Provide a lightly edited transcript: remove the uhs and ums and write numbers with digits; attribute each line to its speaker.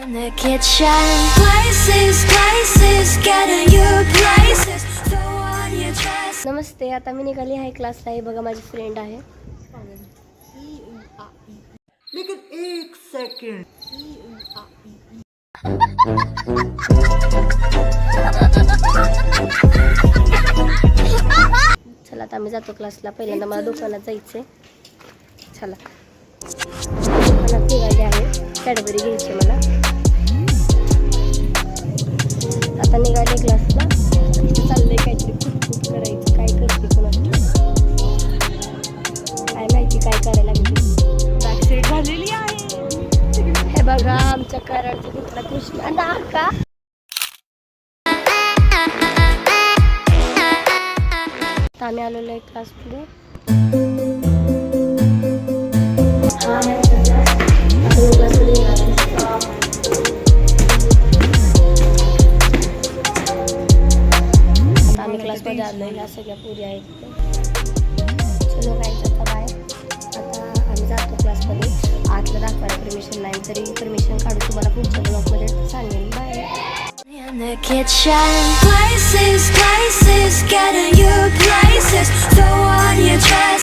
Speaker 1: In the kitchen, places, getting you places. Throw on your dress.
Speaker 2: नमस्ते. आता मी निघाली आहे क्लासला. आहे बघा, माझी फ्रेंड आहे.
Speaker 3: लेकिन एक सेकंड
Speaker 2: चला आता आम्ही जातो क्लासला. पहिल्यांदा मला दुकानात जायचंय. चला दुकानात निघाली आहे. कॅडबरी घ्यायची मला. आता निघाले क्लासला. इथे चाललंय काहीतरी खूप करायचं. काय करते कोणाला काय माहिती काय करायला लागली.
Speaker 3: बॅकसाईड झालेली आहे.
Speaker 2: हे बघा आमच्या कराडचा कुठला कृष्णा नाका. आम्ही आलेलो आहे क्लास पुढे. आम्ही क्लासमध्ये आलो आहे. ह्या सगळ्या पुरी आहेत. चलो जायचं आता बाय. आता आम्ही जातो क्लासमध्ये. आतलं दाखवायला परमिशन नाही, तरी परमिशन काढून तुम्हाला पुढच्या ब्लॉगमध्ये सांगेन. Bye.
Speaker 1: In the kitchen, places, getting you places. Throw on your dress.